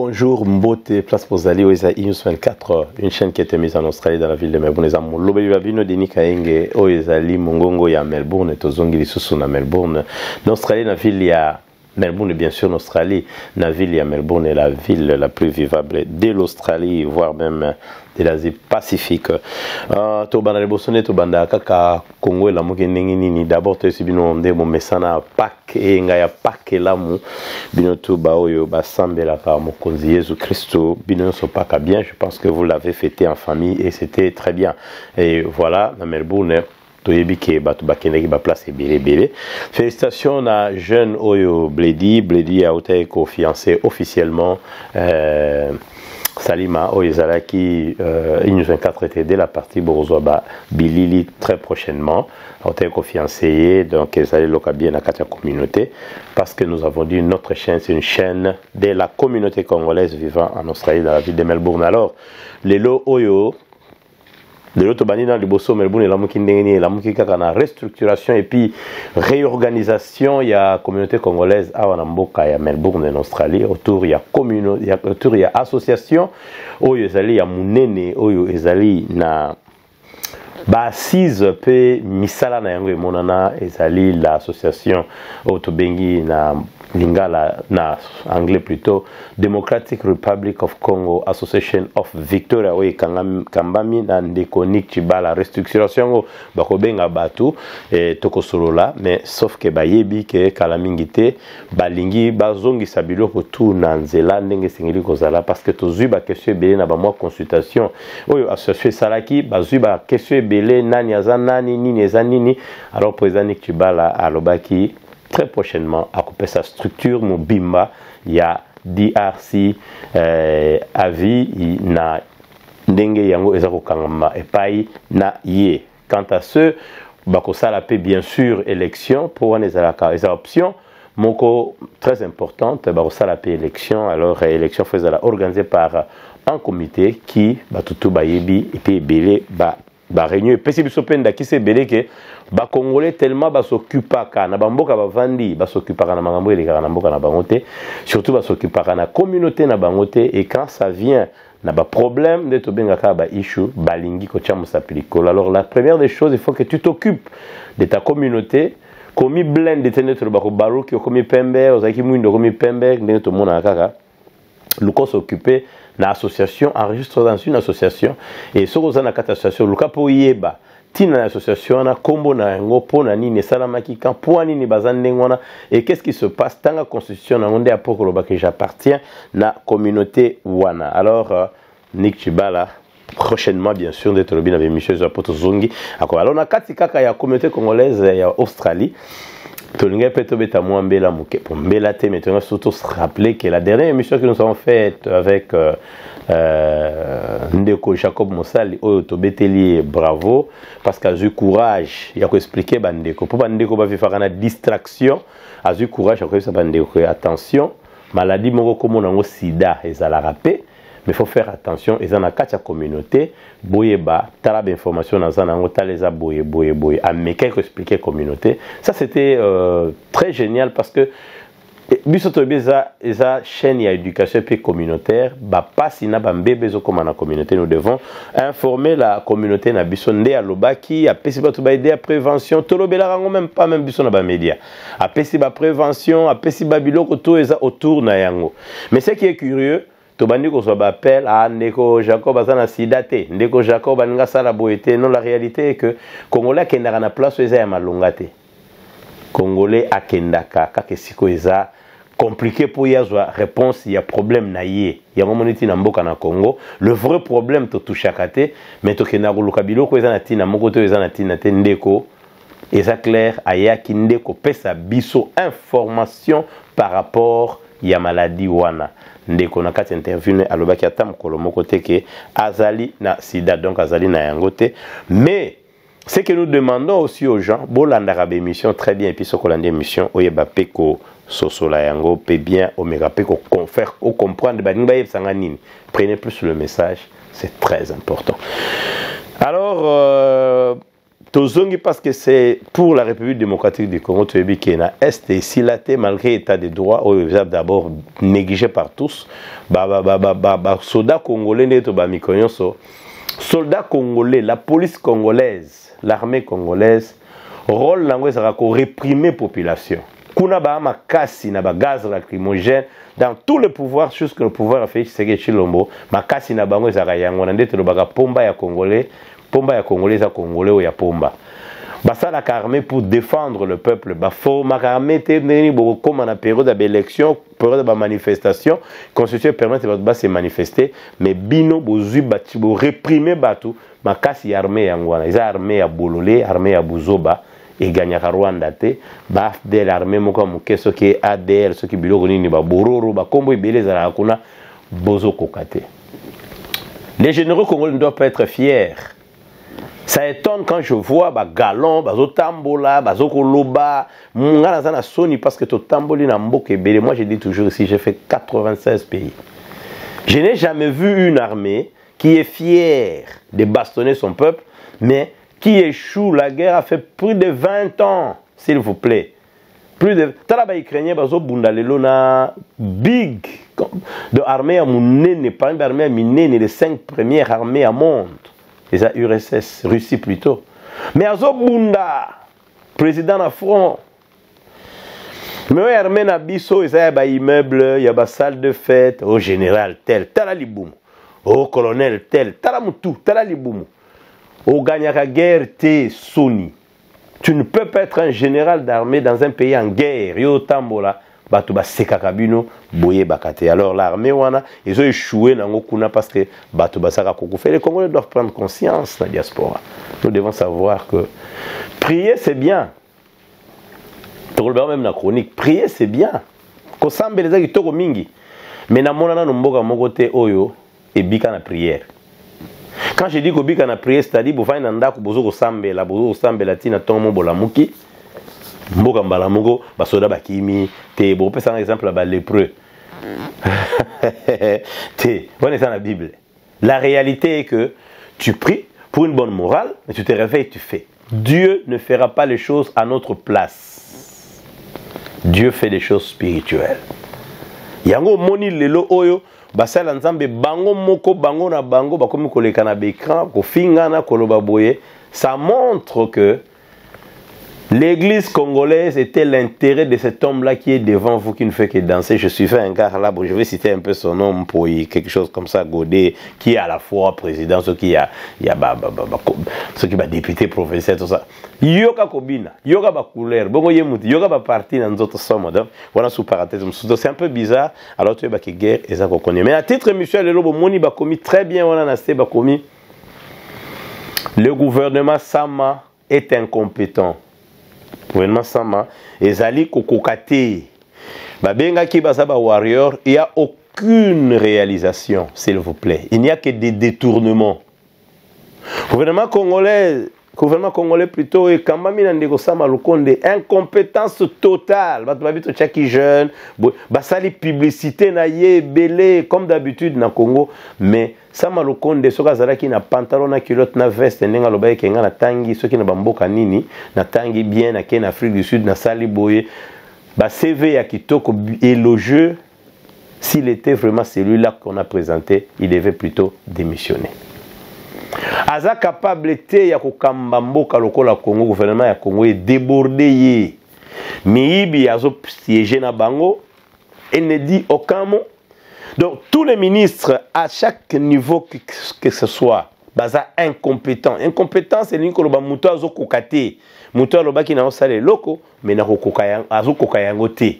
Bonjour, Mbote, place pour Zali, Oisa News 24, une chaîne qui a été mise en Australie dans la ville de Melbourne. Lobe Bino Deni Kaenge, Oizali, Mongongo, ya Melbourne, Tozongi, Lissusu na Melbourne. L'Australie, la ville, il y a Melbourne, bien sûr, l'Australie, la ville, il y a Melbourne est la ville la plus vivable de l'Australie, voire même de l'Asie Pacifique. Tobanda Lebosone, Tobanda Kaka, Congo, la Mokenini, d'abord, tu es bino de mon messana, Pâques, et Ngaya Pâques, l'amu, bino Tuba, Oyo, Basambe, la Mokonzi, Jésus Christ, bino Sopaka bien, je pense que vous l'avez fêté en famille et c'était très bien. Et voilà, à Melbourne, félicitations à jeune Oyo Bledi a été fiancé officiellement Salima Oyezala qui il 24 était dès la partie Borozoba Bilili très prochainement a été fiancé donc ils allaient loca bien à la communauté parce que nous avons dit notre chaîne c'est une chaîne de la communauté congolaise vivant en Australie dans la ville de Melbourne. Alors les lots Oyo de l'autre banina du Bosso Melbourne et la Mukindengeni et la Mukikakana restructuration et puis réorganisation il y a communauté congolaise à Wanamboka il y a Melbourne en Australie autour il y a communauté autour il y a association oyo ezali ya munene oyo ezali na ba assise pe misala na yango emonana ezali l'association autobengi na lingala na anglais plutôt Democratic Republic of Congo Association of Victoria oyo kambami na ndekonik chibala restructuration bakobenga batu tokosolola mais sauf que bayebi ke kala mingi te balingi bazongisa biloko tu na nzela ndenge sengeli kozala parce que tozwi ba question ebele na ba mwa consultation oyo association salaki bazwi ba question ebele nani aza nani nini eza nini alors président Chibala alobaki très prochainement à couper sa structure Mobimba il y a DRC avis na ndenge yango ezako kangama epai na ye quant à ceux bakosala pe bien sûr élection pour les options moko très importante bakosala pe élection alors élection faisala organisée par un comité qui batutu bayebi et puis belé ba réunion pesi biso penda ki se belé que ba congolais tellement ba s'occupaka na bamboka ba vandi ba s'occupaka na makambo elekaka na mboka na bangote surtout ba s'occupaka na communauté na bangote et quand ça vient na ba problème de to bengaka ba issue balingi ko tcha musapliko. Alors la première des choses il faut que tu t'occupes de ta communauté komi blend de tenetre ba ko baroki komi pembe ozaki mwindo komi pembe ndenge to mona kaka luko s'occuper na association enregistre dans une association et ce que na kata association luka po yeba tina association na kombo na ngo pona nini salamaki kan po nini bazande ngona et qu'est-ce qui se passe dans la constitution na ngonde apoko ba que j'appartiens na communauté wana. Alors Nick Chibala prochainement bien sûr d'être le bien avec Michel Zapoto Zongi alors na kati kaka ya communauté congolaise ya Australie Tolinga peut beta moi mbela muke pour mbela te mais on surtout se rappeler que la dernière émission que nous avons faite avec Ndeko Jacob Mosali au Tobeteli bravo parce qu'a eu courage il a expliqué bandeko pour bandeko ba faire une distraction a eu courage a ça bandeko attention maladie moko comme on a sida et ça la rappé mais il faut faire attention et dans la communauté boyeba talab information dans un taleza boye à me quelque expliquer communauté ça c'était très génial parce que bisoto beza eza chaîne ya éducation puis communautaire ba pasi na ba mbebe zo comme na communauté nous devons informer la communauté na biso nde alobaki a pesi ba to ba aider à prévention to lobela rango même pas même biso na ba média a pesi ba prévention a pesi ba biloko to eza autour na yango mais ce qui est curieux tobandi ko so ba appel à Ndeko Jacob azana sidate Ndeko Jacob aninga sala boete non la réalité est que congolais kendaka na place eza ya malongate congolais akendaka kaka siko eza compliqué pour y avoir réponse il y a problème na yé il y a moment neti na mboka na Congo le vrai problème to touchakate mais to kenda ko lukabilo ko eza na tina moko to eza na tina te Ndeko eza clair aya ki Ndeko pesa biso information par rapport ya maladie wana Ndeko na kati interview alobaki ata mokolo moko te ke azali na sida donc azali na yango te mais ce que nous demandons aussi aux gens bolanda ba émission très bien et puis sokolanda émission oyeba peko sosola yango pe bien omega peko faire ou comprendre ba ninga yebsanga nini prenez plus le message c'est très important. Alors tozongi parce que c'est pour la République démocratique du Congo, tu es qui na est et si la malgré l'état de droit, d'abord négligé par tous, soldats congolais neto ba mikonyoso, soldats congolais, la police congolaise, l'armée congolaise, rôle langue ça ko réprimer population. Kuna ba makasi na ba gaz lacrymogène dans tous les pouvoirs jusque le pouvoir a fait Tshisekedi Tshilombo, makasi na bango za yango na ndeto ba pomba ya congolais. Pomba ya congolais à congolais ou ya pomba. Basa la armée pour défendre le peuple. Bafo ma armée te neni beaucoup comme en période d'élection, période de manifestation, constitution permet de se manifester, mais bino bozui bati bo réprimer batu, makasi armée yangwana. Ils armée à Bololé, armée à Buzoba et gagnaka Rwanda te, ba de l'armée moko muke ce qui est ADL, ce qui biloko nini ba bororo ba kombo ibele za hakuna bozo kokate. Les généraux congolais ne doivent pas être fiers. Ça étonne quand je vois galon, tambola, koloba, mungana soni parce que to tamboli na mboke bele. Moi je dis toujours ici, j'ai fait 96 pays. Je n'ai jamais vu une armée qui est fière de bastonner son peuple, mais qui échoue. La guerre a fait plus de 20 ans, s'il vous plaît. Plus de talaba ukrainien bazo bundalelo na big de armée à munene, pas une armée à minene, les 5 premières armées à monde. Les URSS, Russie plutôt. Mais Azobunda, président na front. Mais armée na biso, il y a des immeubles, il y a des salles de fête. Au général tel, talaliboum. Au colonel tel, talamutu, talaliboum. Au gagnaka guerre te soni. Tu ne peux pas être un général d'armée dans un pays en guerre. Yo tambola. Batuba sekakabino boye bakate. Alors l'armée wana ils ont échoué dans Okuna parce que Batuba saka kokufe. Les Congolais doivent prendre conscience de la diaspora. Nous devons savoir que prier c'est bien. Même la chronique, prier c'est bien. Kosambe les aki toko mingi. Mais na monana no mboka mokote oyo et bika na prière. Quand je dis que bika na prière, c'est-à-dire bo fa nanda ko bozo kosambe la tina tomo bolamuki. Mboka mbala moko basoda bakimi te bo pesa un exemple ba lépreux te on est dans la Bible. La réalité est que tu pries pour une bonne morale, mais tu te réveilles, tu fais. Dieu ne fera pas les choses à notre place. Dieu fait des choses spirituelles. Yango moni lelo oyo basala nzambe bango moko bango na bango bakomi koleka na bekran ko fingana koloba boye. Ça montre que l'église congolaise était l'intérêt de cet homme-là qui est devant vous, qui ne fait que danser. Je suis fait un gars là, bon, je vais citer un peu son nom pour quelque chose comme ça, Godet, qui est à la fois président, ce qui va député, professeur, tout ça. Yoka Kobina, Yoka Bakouleur, Bongo Yemuti, Yoka Baparti dans d'autres sommes. Voilà sous parenthèse. C'est un peu bizarre. Alors tu es Baki guerre et ça qu'on connaît. Mais à titre Michel Lelobo, Moni Bakomi, très bien, on a nasté Bakomi. Le gouvernement Sama est incompétent. Gouvernement Sama, Ezali Kokokate, Babenga Kibasaba Warrior, il n'y a aucune réalisation, s'il vous plaît. Il n'y a que des détournements. Gouvernement congolais plutôt, et Kambamina Ndegosama Lukonde, incompétence totale. Batubabito Tchaki jeune, Basali publicité na ye, belé, comme d'habitude na Congo, mais Sama Lukonde, soka zalaki na pantalon na culotte na veste, nenga lobaye kenga na tangi, soki na bamboka nini, na tangi bien, na ken Afrique du Sud, na sali boye, ba CV ya kitoko élogieux, s'il était vraiment celui-là qu'on a présenté, il devait plutôt démissionner. Aza capable te ya kokamba mboka lokola Congo, gouvernement ya Congo est débordé ye. Miibi azo siéger na bango et ne dit aucun mot. Donc tous les ministres à chaque niveau que ce soit, baza incompétent. Incompétent c'est l'une que le bamuto azo kokate. Muto aloba ki na osale loko mais na kokoka azo kokayango te.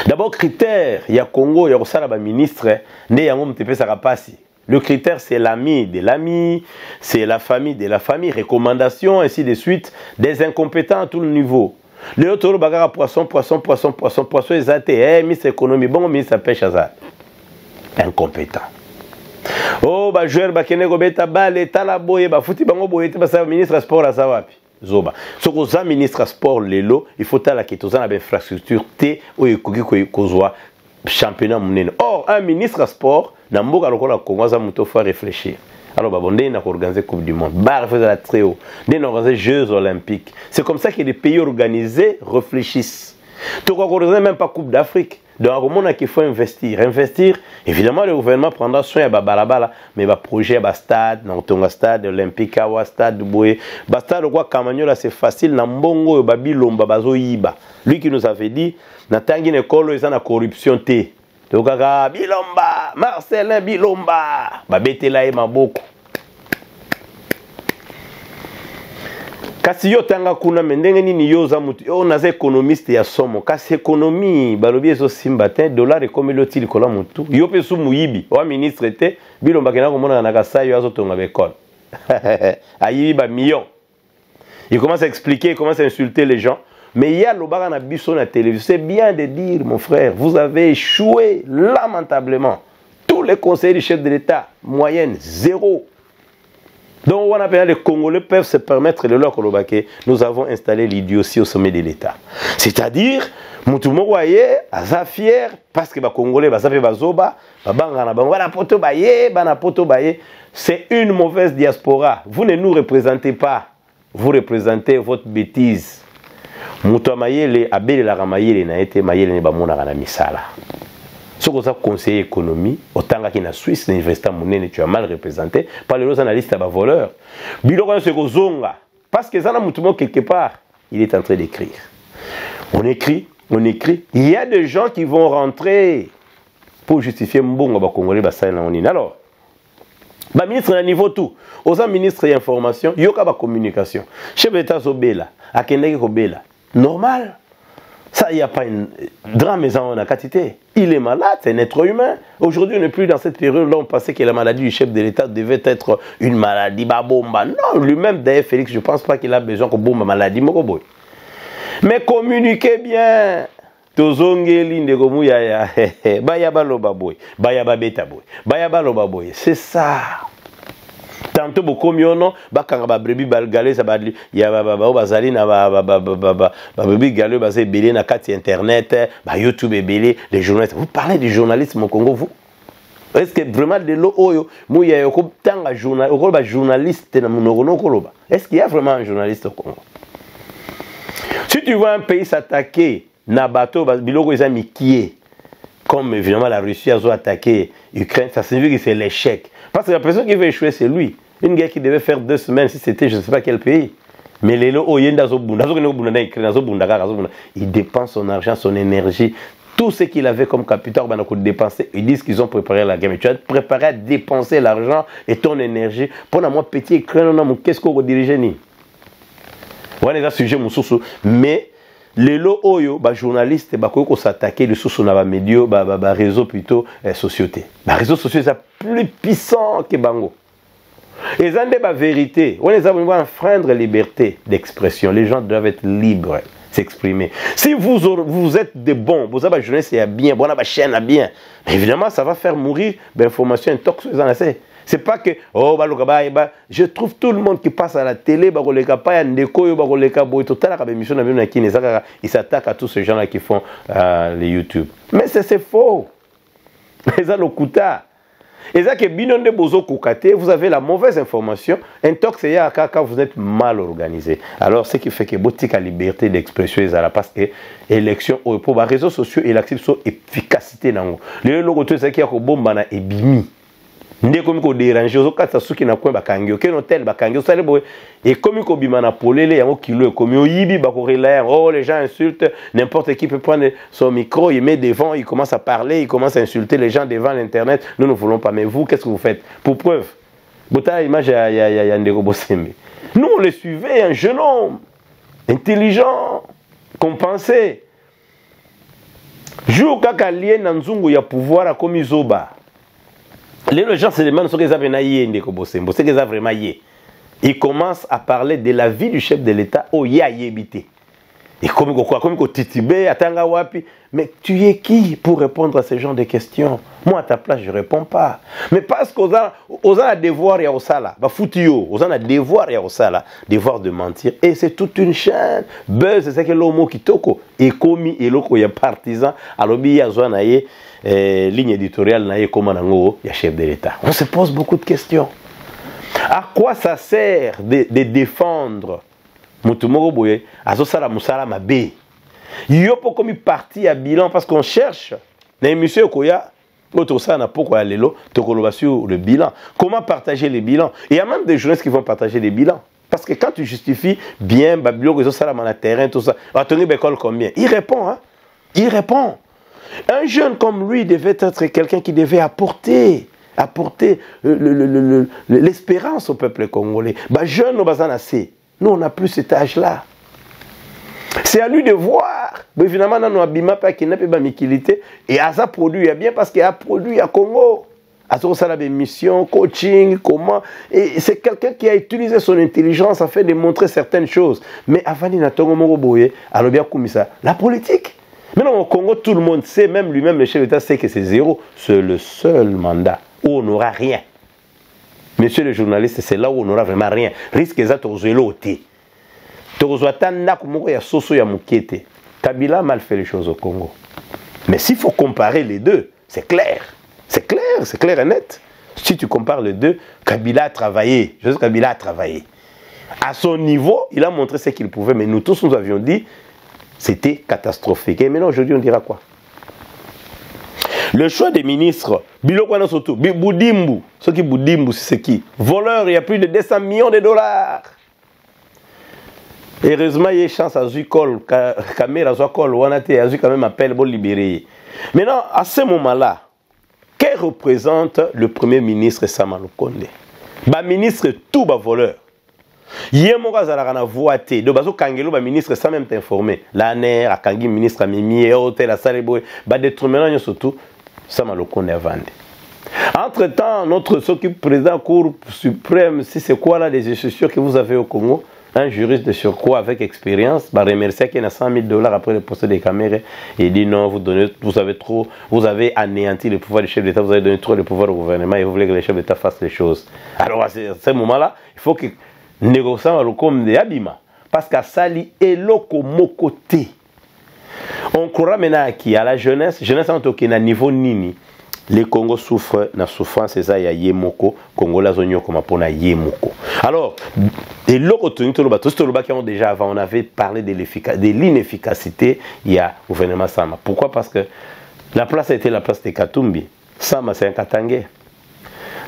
D'abord critère ya Congo ya osala ba ministre ne yango mtepe saka pasi. Le critère, c'est l'ami de l'ami, c'est la famille de la famille, recommandation, ainsi de suite, des incompétents à tout le niveau. Le autre bagara poisson, ils ont été, ministre économie, bon, ministre pêche à incompétent. Oh, bah, joueur, bah, kene gobeta, bah, l'état la boye, bah, fouti, bah, boye, bah, ça, ministre sport à Sawapi. Zoba. Ce qu'on a ministre sport, l'élo, il faut à la quête, on a infrastructure, T, ou y kozwa, championnat mounene. Or, un ministre sport, dans le Congo, il faut réfléchir. Alors, on a organisé la Coupe du Monde. Bar faisait la très haut. On a organisé les Jeux Olympiques. C'est comme ça que les pays organisés réfléchissent. Tu n'as même pas la Coupe d'Afrique. Donc, il faut investir. Investir, évidemment, le gouvernement prendra soin de Balabala, mais le projet, le stade, le stade olympique, le stade de Boué, le stade de Kamagnola, c'est facile. Nambongo, Babilomba, Bazo Yiba. Lui qui nous avait dit, Natangi Nekolo, il y a la corruption. Donc, Bilomba, Marcelin Bilomba, Babetela et Maboko. Kasi yo tanga kuna mendenge nini yo za mutu yo naza économiste ya somo kasi économie balobi ezo simba te dollar ekomi loti likola mutu yo pe su muyibi wa ministre te Bilomba kena komona na kasa yo azotonga bekol ayibi ba millions. Il commence à expliquer, il commence à insulter les gens. Mais il y a le bar na biso na télévision. C'est bien de dire, mon frère, vous avez échoué lamentablement. Tous les conseillers du chef de l'État, moyenne, 0. Donc, on appelle les Congolais peuvent se permettre de leur colobaquer. Nous avons installé l'idiotie au sommet de l'État. C'est-à-dire, Moutoumou voyez, Aza fier, parce que les Congolais, c'est une mauvaise diaspora. Vous ne nous représentez pas. Vous représentez votre bêtise. Moutou Mayele, Abel la Ramayele, n'a été Mayele Nebamona Rana Misala. Ce que vous avez conseillé économie, autant qu'il y a Suisse, l'université Mounene, tu as mal représenté par les analystes à voleurs. Biloko se zonga, parce que ça n'a moutou quelque part, il est en train d'écrire. On écrit, on écrit. Il y a des gens qui vont rentrer pour justifier Mbongo Bakongolais Bassaï na Onine. Alors, ba ministre à niveau tout, aux ministres d'information, yoka ba communication. Chef d'État Zobela, Akendeke Kobela. Normal. Ça, il n'y a pas une drame en a quantité. Il est malade, c'est un être humain. Aujourd'hui, on n'est plus dans cette période-là. On pensait que la maladie du chef de l'État devait être une maladie. Babomba. Non, lui-même, d'ailleurs, Félix, je ne pense pas qu'il a besoin que bomba maladie. Mais communiquez bien. C'est ça. Tantôt beaucoup mieux non bakanga ba brebi balgalé ça badli ya ba bazali na ba brebi galé basé belé na carte internet ba YouTube belé les journalistes. Vous parlez du journalisme au Congo, vous? Est-ce que vraiment de l'eau oyo mu ya ko tanga journaliste na munogono koloba? Est-ce qu'il y a vraiment un journaliste au Congo? Si tu vois un pays s'attaquer na bateau biloko les amis qui est comme évidemment la Russie a attaqué l'Ukraine, ça signifie que c'est l'échec. Parce que la personne qui veut échouer, c'est lui. Une guerre qui devait faire 2 semaines, si c'était je ne sais pas quel pays. Mais les lots, il dépense son argent, son énergie, tout ce qu'il avait comme capital, dépenser. Ils disent qu'ils ont préparé la guerre. Mais tu as préparé à dépenser l'argent et ton énergie. Pour moi, petit écran, qu'est-ce qu'on va diriger? Voilà les sujets, mais les lots oyo ba journalistes ba ko s'attaquer le sous na ba médias ba réseaux plutôt société. Ba réseaux sociaux c'est plus puissant que bango. Et ça n'est pas vérité. On les a voulu enfreindre la liberté d'expression. Les gens doivent être libres s'exprimer. Si vous êtes des bons, vous avez jeunesse et bien, bon la chaîne bien. Évidemment ça va faire mourir l'information intox c'est pas que oh je trouve tout le monde qui passe à la télé ils s'attaquent à tous ces gens là qui font les YouTube. Mais c'est faux. Et ça le kuta. Et ça que binonde bozo kokate, vous avez la mauvaise information, intox et quand vous êtes mal organisé. Alors ce qui fait que boutique à liberté d'expression est là parce que élection pour les réseaux sociaux et l'activité efficacité nango. Les logo tout ça qui a ko bomba na ebimi. Ndé comme ko déranger aux quatre suki na coin bakangio ke hôtel bakangio ça boy et comme ko bimana polele yango kilo comme oyibi bakorela oh les gens insultent n'importe qui peut prendre son micro il met devant il commence à parler il commence à insulter les gens devant l'internet nous ne voulons pas mais vous qu'est-ce que vous faites pour preuve bota image ya ndeko bosembe nous on le suivait un jeune homme intelligent compensé jour kaka lié na nzungu ya pouvoir comme izoba. Les gens se demandent ce qu'ils avaient naïe, ce qu'ils avaient vraiment yé. Ils commencent à parler de la vie du chef de l'État au yébité. Et comme Titibé, Atanga Wapi. Mais tu es qui pour répondre à ce genre de questions? Moi, à ta place, je ne réponds pas. Mais parce qu'on a un devoir et au sala, on a un devoir et au sala, devoir de mentir. Et c'est toute une chaîne. Buzz, c'est que l'homme qui toko. Et commis, et l'autre, il y a partisan. Alors, il y a ligne éditoriale, il y a chef de l'État. On se pose beaucoup de questions. À quoi ça sert de défendre Moutoumoro Boye Azosala Moussala Mabé? Yopo comme parti à bilan parce qu'on cherche. Monsieur Koya, l'autre ça n'a pas quoi lelo, sur le bilan. Comment partager les bilans? Il y a même des journalistes qui vont partager des bilans. Parce que quand tu justifies bien, Babylon, ils ont ça dans le terrain, tout ça. Attendez, l'école combien? Il répond, hein? Il répond. Un jeune comme lui devait être quelqu'un qui devait apporter l'espérance au peuple congolais. Bah, jeune, nous, on n'a plus cet âge-là. C'est à lui de voir. Mais finalement, nous avons pas qu'il n'a pas mikilité. Et à ça produit bien parce qu'il a produit à Congo. À ça, des missions, coaching, comment. Et c'est quelqu'un qui a utilisé son intelligence afin de montrer certaines choses. Mais avant de n'attendre Moroboye, alors bien comme ça, la politique. Maintenant au Congo, tout le monde sait, même lui-même, le chef d'État sait que c'est zéro. C'est le seul mandat où on n'aura rien. Monsieur le journaliste, c'est là où on n'aura vraiment rien. Risque exact aux élotés. Kabila a mal fait les choses au Congo. Mais s'il faut comparer les deux, c'est clair. C'est clair et net. Si tu compares les deux, Kabila a travaillé. Kabila a travaillé. À son niveau, il a montré ce qu'il pouvait. Mais nous tous, nous avions dit, c'était catastrophique. Et maintenant, aujourd'hui, on dira quoi? Le choix des ministres, Bilokwana Soto, Boudimbu, ce qui Boudimbu, c'est qui? Voleur, il y a plus de 200 millions de dollars. Heureusement, il y a chance à Zukol, caméra Zukol, on a quand même appel pour libérer. Maintenant, à ce moment-là, que représente le premier ministre Sama Lukonde? Le ministre tout bas voleur. Yemoga Zalarana voité. De bazo Kangelo, le ministre sans même t'informer. L'ANER, a Kangi, ministre Mimi, hôtel, à Saleboy, déterminant surtout Sama Lukonde a vendu. Entre-temps, notre président Cour suprême, si c'est quoi là les institutions que vous avez au Congo? Un juriste de surcroît avec expérience va remercier qu'il y a 100 000 $ après le procès des caméras et dit non, vous avez anéanti le pouvoir du chef d'État, vous avez donné trop de pouvoir au gouvernement et vous voulez que le chef d'État fasse les choses. Alors à ce moment-là, il faut que négociant le comme de Abima parce qu'à Sali et l'oko mokoté. On croit maintenant à la jeunesse en tant qu'à niveau nini. Les Congo souffrent de la souffrance et ça y a Yemoko, Congo la zone comme pour Yemoko. Alors, et l'autre qui ont déjà avant, on avait parlé de l'inefficacité, il y a au gouvernement Sama. Pourquoi? Parce que la place a été la place de Katumbi. Sama c'est un Katangé.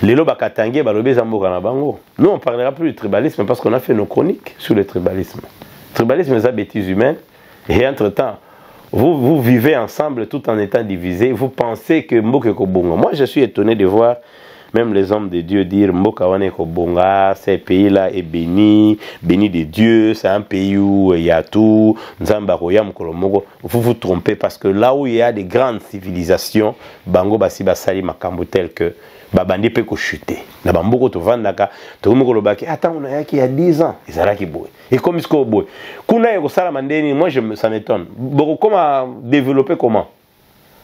Les lobes Katangé, balobé Zamboka na bango. Nous on parlera plus du tribalisme parce qu'on a fait nos chroniques sur le tribalisme. Le tribalisme c'est une bêtise humaine et entre-temps, vous vivez ensemble tout en étant divisés. Vous pensez que Mboka Kobonga. Moi, je suis étonné de voir même les hommes de Dieu dire Mboka Wane Kobonga, ce pays-là est béni, béni de Dieu, c'est un pays où il y a tout. Nzamba Royam Kolomogo. Vous vous trompez parce que là où il y a des grandes civilisations, Bango Basi Basali Makambo tel que Babandi peut chuter. Na bamboko to vandaka to moko lobaki attends on a yaki il y a 10 ans ils allaient qui boy et comme ils ko boy kuna yeko sala mandeni moi ça m'étonne beaucoup comment développer comment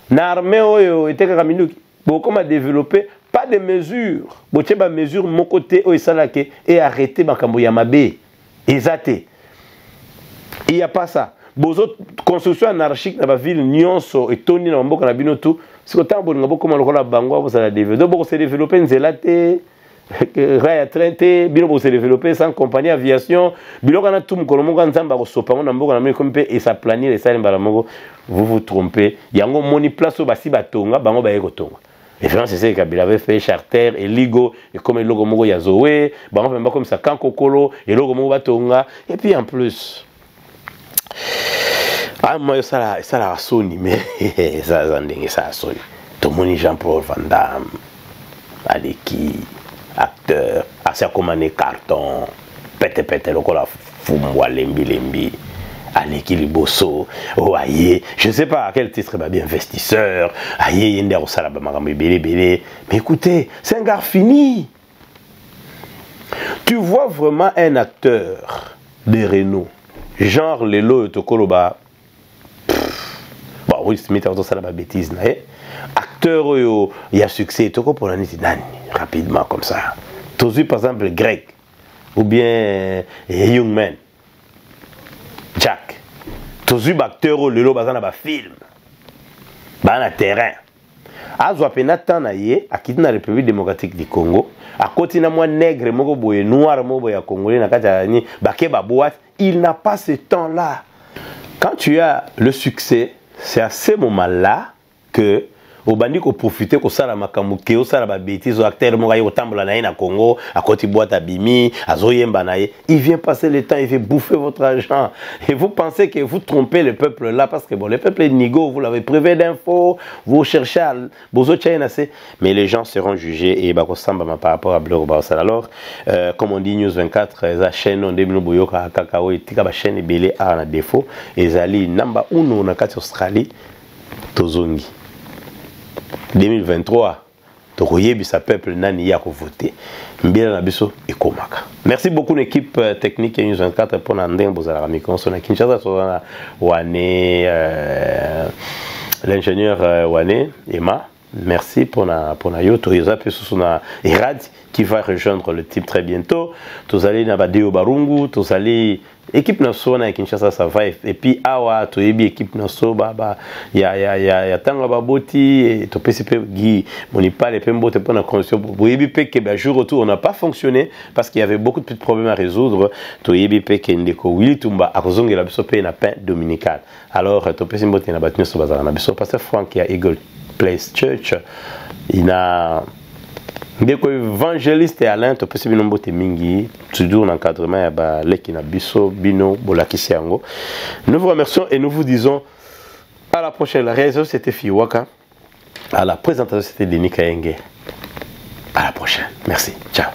na armée oyo eteka kaminuki beaucoup comment développer pas de mesures boche ba mesure mon côté o isalake et arrêter makambo ya mabe ezate il y a pas ça bozo construction anarchique dans la ville nyonso et toni na mboka na bino tout si autant bon ngabo comment le bango vous allez développer donc se développer nzelate raya traité bino vous se développer sans compagnie aviation bilo kana tout mukolo monga nzamba ko sopa na mboka na kompe et ça planir et ça mbala moko vous vous trompez yango moni place basi batonga bango ba yeko tonga. Et vraiment, c'est ça qu'il avait fait Charter et Ligo, et comme le logo Mogo Yazoé, bah, comme ça, Kankokolo, et le logo Mogo Batonga, et puis en plus. Ah, moi, ça la Sony, mais ça a Sony. Tout le monde, Jean-Paul Van Damme, Aleki, acteur, assez commandé carton, pète, le cola, Fumwa, Lembi. Aleki Liboso, oh aïe, je ne sais pas à quel titre bien investisseur, aïe, Yende Osalaba Magambe Bélé. Mais écoutez, c'est un gars fini. Tu vois vraiment un acteur de Renault, genre Lelo Tokoloba, bon, oui, Smith a ça la bêtise, acteur, il y a succès, Toko pour l'année, rapidement comme ça. Tu as vu par exemple Greg, ou bien Youngman. Jack, tu as vu acteur le lot bazana ba film, ba na terrain, azwa pena temps na ye akiti na République démocratique du Congo akoti na mwa nègre moko boye noir moko boye ya congolais na kati ya ni bake ba boîte. Il n'a pas ce temps là. Quand tu as le succès, c'est à ce moment là que au bandi ko profiter ko sala makambo ke o sala ba bêtises, acteur mo gayo tambola na na Congo à côté boîte à bimi azoyemba na ye, il vient passer le temps, il vient bouffer votre argent et vous pensez que vous trompez le peuple là parce que bon le peuple est nigo, vous l'avez privé d'infos, vous cherchez à bozo tchaina, mais les gens seront jugés et ba ko samba par rapport à Bleu Bassal. Alors comme on dit News 24 la chaîne on debino boyoka kakao etika ba chaîne belé a na défaut ezali namba 1 na kati Australie tozongi 2023, sa peuple nani ya ko voter. Mbila na biso ekomaka. Merci beaucoup l'équipe technique News 24 pour nandeng bozala mikon sona Kinshasa sona wane l'ingénieur wane Emma. Merci pour na yoto ezape sona Erad qui va rejoindre le type très bientôt. Tozali na badeo barungu, tozali équipe nationale à Kinshasa ça va et puis awa to yebi équipe nationale ba ya tanga baboti et to PCP Guy Monipa les pembo te prendre conscience bo yebi pe que ba jour retour on n'a pas fonctionné parce qu'il y avait beaucoup de petits problèmes à résoudre. To yebi pe que ndeko Willy Tumba akozongela biso pe na pain dominical. Alors to PCP mbote na batni so bazana na biso pasteur Frank ya Eagle Place Church il a ndeko évangéliste Alain to pesi bino mbote mingi toujours l'encadrement ya ba leki na biso bino bolakisi yango. Nous vous remercions et nous vous disons à la prochaine. La réalisation c'était Fiwaka, à la présentation c'était Denis Kayenge. À la prochaine, merci, ciao.